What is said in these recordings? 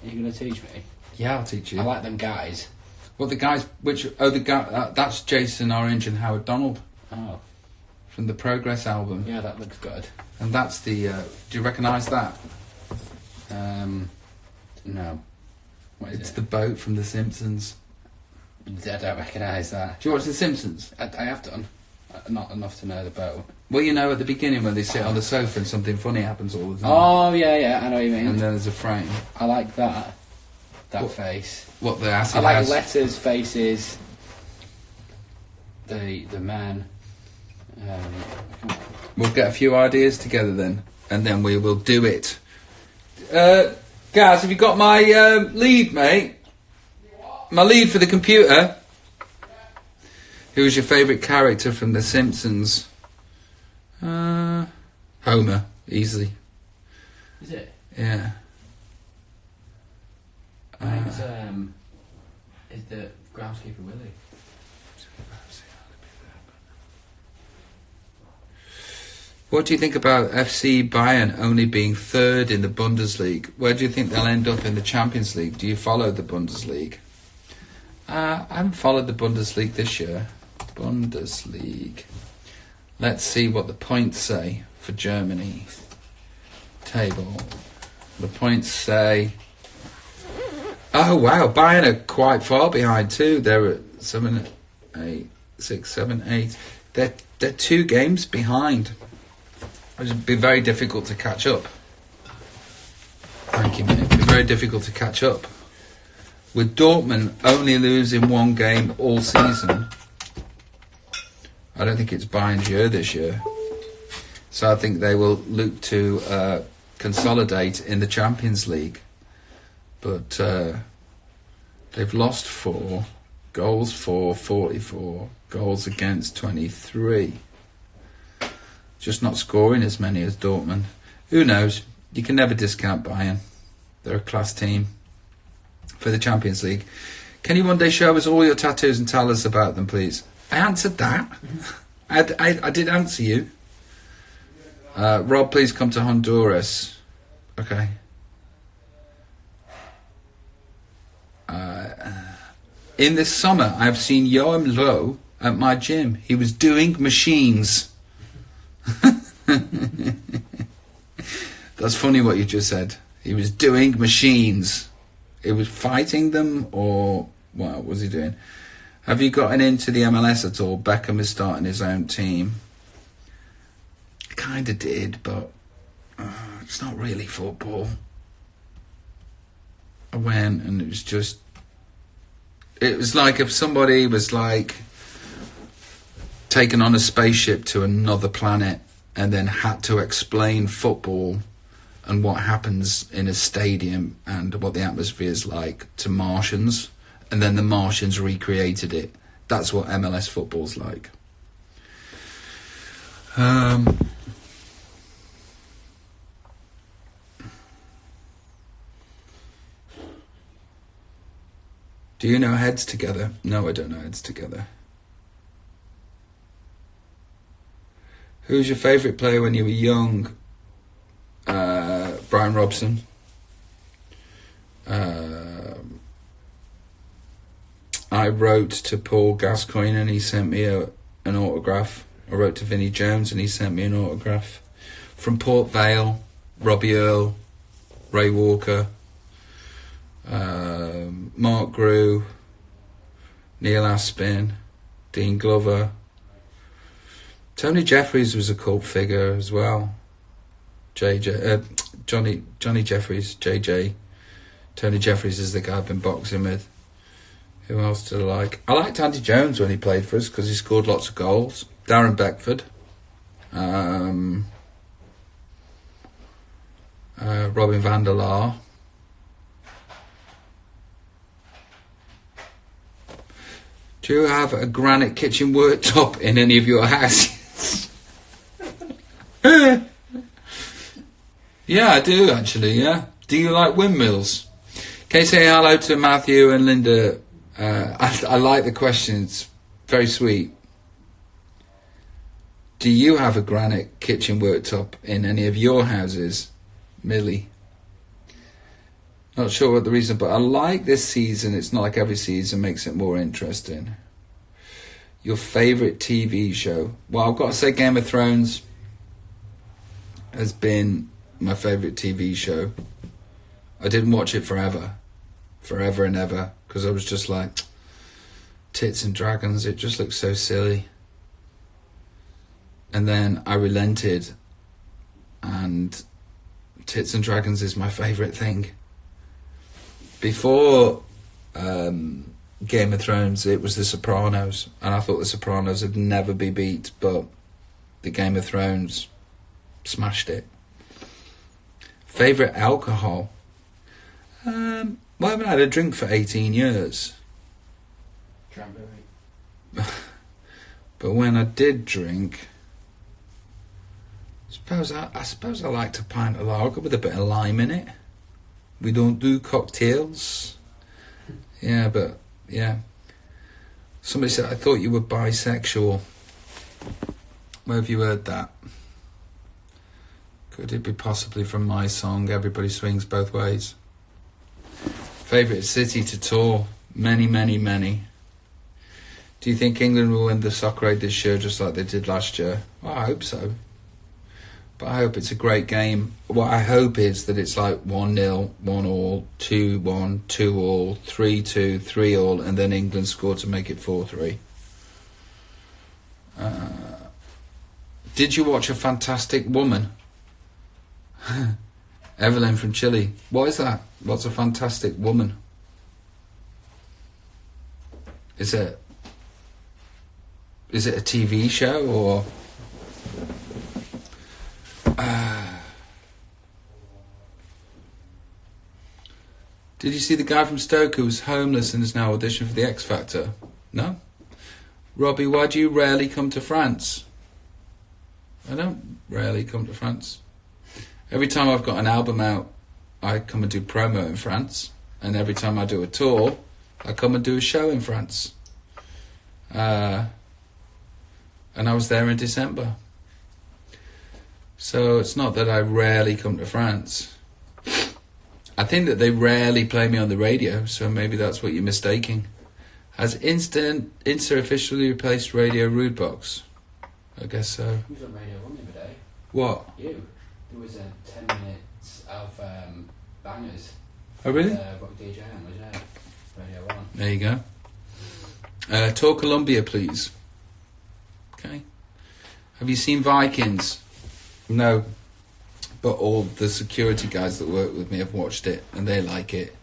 Are you going to teach me? Yeah, I'll teach you. I like them guys. Well, the guys, the guy, that's Jason Orange and Howard Donald Oh. from the Progress album. Yeah, that looks good. And that's the, do you recognise that? No. What is It's it? the boat from The Simpsons. I don't recognise that. Do you watch The Simpsons? I have done. Not enough to know the boat. Well, you know, at the beginning when they sit on the sofa and something funny happens all the time. Oh, yeah, I know what you mean. And then there's a frame. I like that. That What? face. What, the acid I like house? letters, faces, the man. We'll get a few ideas together then, and then we will do it. Gaz, have you got my lead, mate? My lead for the computer? Who was your favourite character from The Simpsons? Homer, easily. Is it? Yeah. I think it's is the groundskeeper Willie. What do you think about FC Bayern only being third in the Bundesliga? Where do you think they'll end up in the Champions League? Do you follow the Bundesliga? I haven't followed the Bundesliga this year. Bundesliga. Let's see what the points say for Germany. Table. The points say... Oh, wow. Bayern are quite far behind too. They're at 7, 8, 6, 7, 8. They're 2 games behind. It'd be very difficult to catch up. Thank you, mate. It'd be very difficult to catch up. With Dortmund only losing 1 game all season, I don't think it's Bayern's year this year. So I think they will look to consolidate in the Champions League. But they've lost 4, goals for 44, goals against 23. Just not scoring as many as Dortmund. Who knows? You can never discount Bayern. They're a class team for the Champions League. Can you one day show us all your tattoos and tell us about them, please? I answered that. I did answer you. Rob, please come to Honduras. Okay. In this summer, I've seen Joachim Low at my gym. He was doing machines. That's funny what you just said. He was doing machines. He was fighting them, or what was he doing? Have you gotten into the MLS at all? Beckham is starting his own team. Kind of did, but it's not really football. I went and it was like if somebody was like taken on a spaceship to another planet and then had to explain football and what happens in a stadium and what the atmosphere is like to Martians, and then the Martians recreated it. That's what MLS football's like. Do you know Heads Together? No, I don't know Heads Together. Who was your favourite player when you were young? Brian Robson. I wrote to Paul Gascoigne and he sent me an autograph. I wrote to Vinnie Jones and he sent me an autograph. From Port Vale, Robbie Earle, Ray Walker, Mark Grew, Neil Aspin, Dean Glover. Tony Jeffries was a cult figure as well. Johnny Jeffries, JJ. Tony Jeffries is the guy I've been boxing with. Who else did I like? I liked Andy Jones when he played for us because he scored lots of goals. Darren Beckford. Robin van der Laar. Do you have a granite kitchen worktop in any of your houses? Yeah, I do actually, yeah. Do you like windmills? Can you say hello to Matthew and Linda? I like the question, it's very sweet. Do you have a granite kitchen worktop in any of your houses, Millie? Not sure what the reason, but I like this season. It's not like every season makes it more interesting. Your favourite TV show? Well, I've got to say Game of Thrones has been my favourite TV show. I didn't watch it forever and ever, because I was just like, tits and dragons, it just looks so silly. And then I relented, and tits and dragons is my favourite thing. Before Game of Thrones, it was The Sopranos, and I thought The Sopranos would never be beat, but the Game of Thrones smashed it. Favourite alcohol? Well, I haven't had a drink for 18 years. Cranberry. But when I did drink, I suppose I liked a pint of lager with a bit of lime in it. We don't do cocktails. Yeah, but yeah. Somebody said, I thought you were bisexual. Where have you heard that? Could it be possibly from my song, Everybody Swings Both Ways? Favourite city to tour? Many, many, many. Do you think England will win the Soccer Aid this year just like they did last year? Well, I hope so. But I hope it's a great game. What I hope is that it's like 1-0, 1-1, 2-1, 2-2, 3-2, 3-3, and then England score to make it 4-3. Did you watch A Fantastic Woman? Evelyn from Chile. What is that? What's A Fantastic Woman? Is it a TV show or... Did you see the guy from Stoke who was homeless and is now auditioning for the X Factor? No? Robbie, why do you rarely come to France? I don't rarely come to France. Every time I've got an album out, I come and do promo in France. And every time I do a tour, I come and do a show in France. And I was there in December. So it's not that I rarely come to France. I think that they rarely play me on the radio, so maybe that's what you're mistaking. Has Insta officially replaced Radio Rude Box? I guess so. Who's on Radio 1 the other day? What? You. There was 10 minutes of bangers. Oh, really? What DJ was there? Radio 1. There you go. Tour Columbia, please. Okay. Have you seen Vikings? No. But all the security guys that work with me have watched it and they like it.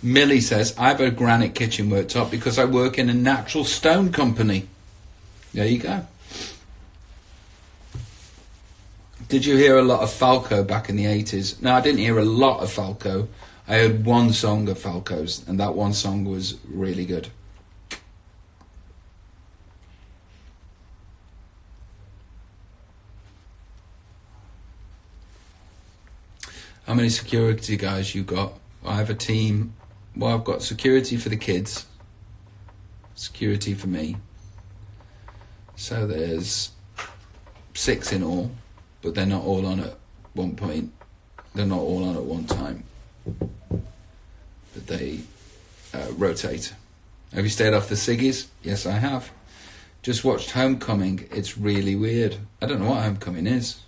Millie says, I have a granite kitchen worktop because I work in a natural stone company. There you go. Did you hear a lot of Falco back in the 80s? No, I didn't hear a lot of Falco. I heard one song of Falco's, and that one song was really good. How many security guys you got? I have a team. Well, I've got security for the kids, security for me. So there's 6 in all, but they're not all on at one point. They're not all on at one time. But they rotate. Have you stayed off the ciggies? Yes, I have. Just watched Homecoming. It's really weird. I don't know what Homecoming is.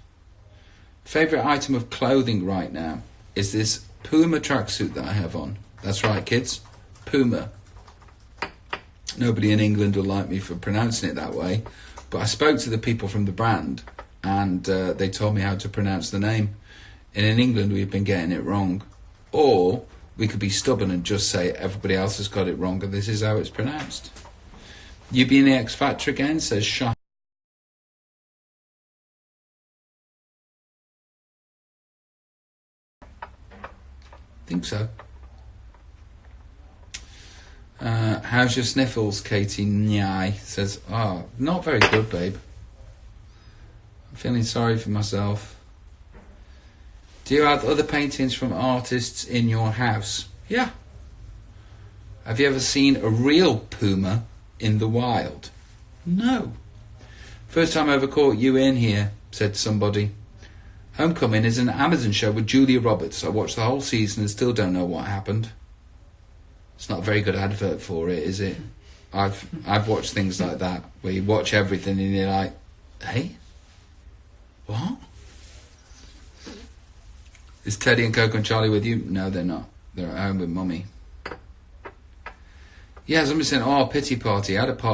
Favourite item of clothing right now is this Puma tracksuit that I have on. That's right, kids. Puma. Nobody in England will like me for pronouncing it that way, but I spoke to the people from the brand and they told me how to pronounce the name. And in England, we've been getting it wrong. Or we could be stubborn and just say everybody else has got it wrong and this is how it's pronounced. You be in the X Factor again, says Shah. Think so. How's your sniffles, Katie Nyai? Says, oh, not very good, babe. I'm feeling sorry for myself. Do you have other paintings from artists in your house? Yeah. Have you ever seen a real puma in the wild? No. First time I ever caught you in here, said somebody. Homecoming is an Amazon show with Julia Roberts. I watched the whole season and still don't know what happened. It's not a very good advert for it, is it? I've watched things like that, where you watch everything and you're like, hey? What? Is Teddy and Coco and Charlie with you? No, they're not. They're at home with Mummy. Yeah, somebody said, pity party. I had a party.